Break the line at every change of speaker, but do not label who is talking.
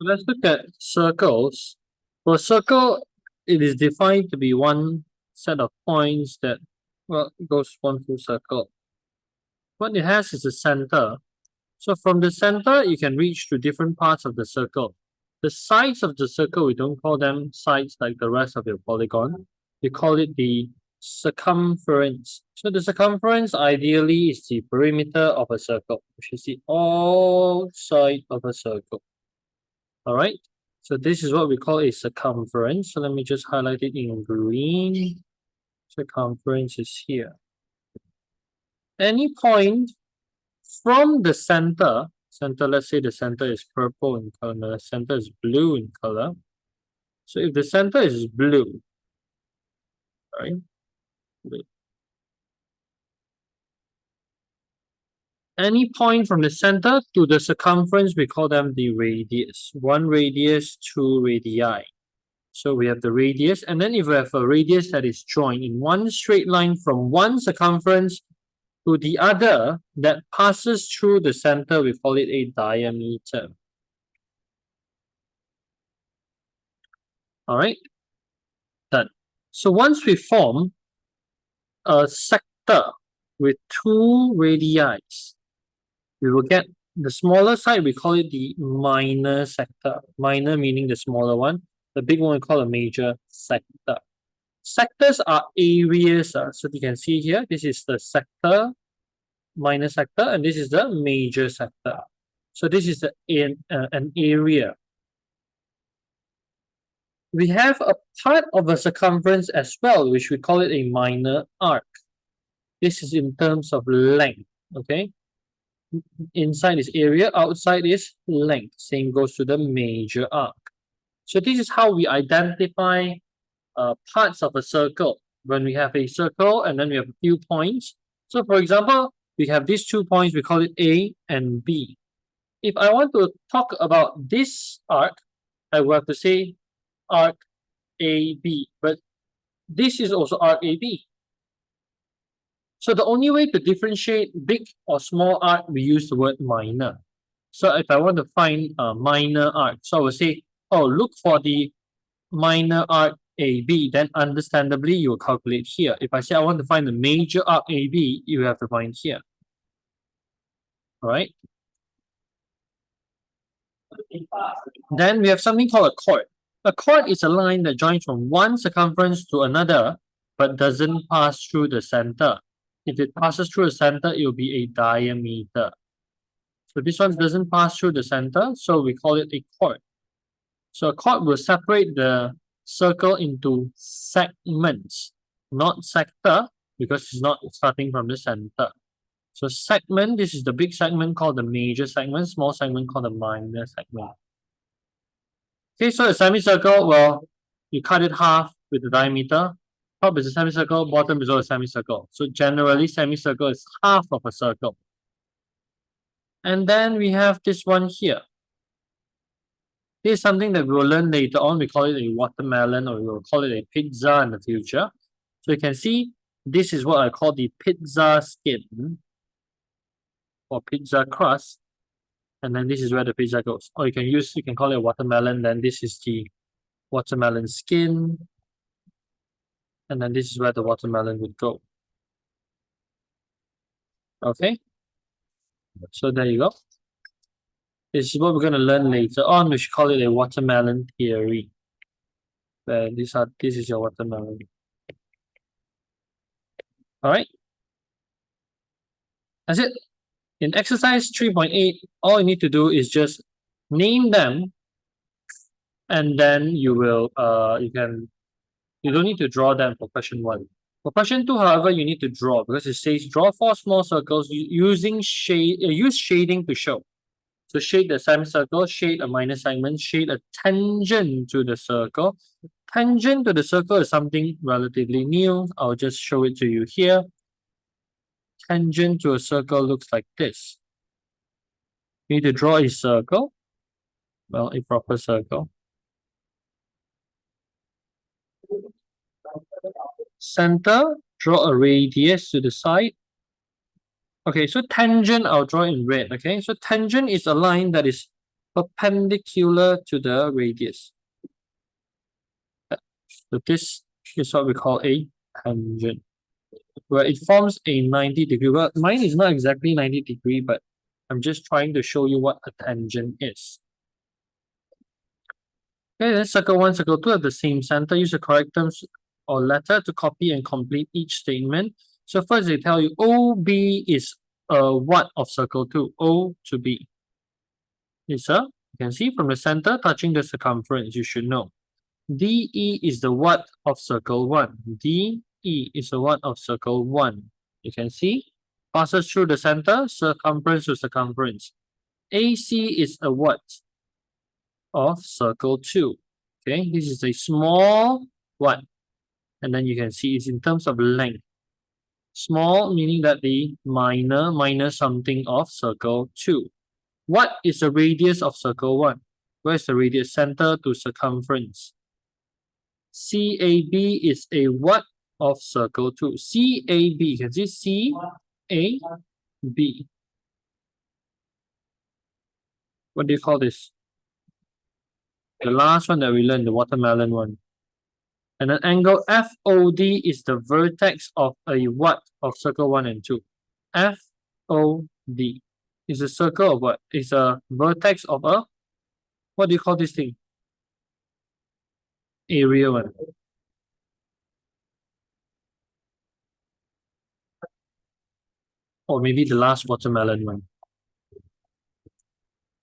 Let's look at circles. For a circle, it is defined to be one set of points that, well, goes one full circle. What it has is a center. So from the center, you can reach to different parts of the circle. The sides of the circle, we don't call them sides like the rest of your polygon. We call it the circumference. So the circumference ideally is the perimeter of a circle, which is the outside of a circle. All right. So this is what we call a circumference. So let me just highlight it in green. Circumference is here. Any point from the center, let's say the center is purple in color, the center is blue in color. So if the center is blue, right? Blue. Any point from the center to the circumference, we call them the radius. One radius, two radii. So we have the radius, and then if we have a radius that is joined in one straight line from one circumference to the other that passes through the center, we call it a diameter. All right, done. So once we form a sector with two radii, we will get the smaller side, we call it the minor sector. Minor meaning the smaller one. The big one we call a major sector. Sectors are areas. So you can see here, this is the sector, minor sector, and this is the major sector. So this is an area. We have a part of a circumference as well, which we call it a minor arc. This is in terms of length, okay? Inside is area, outside is length. Same goes to the major arc. So this is how we identify parts of a circle. When we have a circle and then we have a few points. So for example, we have these 2 points, we call it A and B. If I want to talk about this arc, I will have to say arc AB, but this is also arc AB. So the only way to differentiate big or small arc, we use the word minor. So if I want to find a minor arc, so I will say, oh, look for the minor arc AB, then understandably you will calculate here. If I say I want to find the major arc AB, you have to find here. All right. Then we have something called a chord. A chord is a line that joins from one circumference to another, but doesn't pass through the center. If it passes through the center, it will be a diameter. So this one doesn't pass through the center, so we call it a chord. So a chord will separate the circle into segments, not sector, because it's not starting from the center. So segment, this is the big segment called the major segment, small segment called the minor segment. Okay, so a semicircle, well, you cut it half with the diameter. Top is a semicircle, bottom is also a semicircle. So generally, semicircle is half of a circle. And then we have this one here. This is something that we'll learn later on. We call it a watermelon, or we will call it a pizza in the future. So you can see, this is what I call the pizza skin, or pizza crust. And then this is where the pizza goes. Or you can call it a watermelon, then this is the watermelon skin. And then this is where the watermelon would go. Okay. So there you go. This is what we're going to learn later on. We should call it a watermelon theory. Where this is your watermelon. All right. That's it. In exercise 3.8, all you need to do is just name them, and then you will you don't need to draw them for question 1. For question 2, however, you need to draw, because it says draw 4 small circles using use shading to show. So shade the semicircle, shade a minor segment, shade a tangent to the circle. Tangent to the circle is something relatively new. I'll just show it to you here. Tangent to a circle looks like this. You need to draw a circle. Well, a proper circle. Center, draw a radius to the side. Okay, so tangent, I'll draw in red. Okay, so tangent is a line that is perpendicular to the radius. So this is what we call a tangent, where it forms a 90-degree. Well, mine is not exactly 90-degree, but I'm just trying to show you what a tangent is. Okay, then circle 1, circle 2 have the same center. Use the correct terms or letter to copy and complete each statement. So first they tell you OB is a what of circle 2? O to B. Is a, you can see from the center touching the circumference, you should know. DE is the what of circle 1. DE is the what of circle 1. You can see, passes through the center, circumference to circumference. AC is a what of circle 2. Okay, this is a small what. And then you can see it's in terms of length. Small meaning that the minus something of circle 2. What is the radius of circle 1? Where's the radius? Center to circumference. CAB is a what of circle 2? CAB, you can see CAB. What do you call this? The last one that we learned, the watermelon one. And an angle FOD is the vertex of a what of circle 1 and 2? FOD is a circle of what? It's a vertex of a, what do you call this thing? Area one. Or maybe the last watermelon one.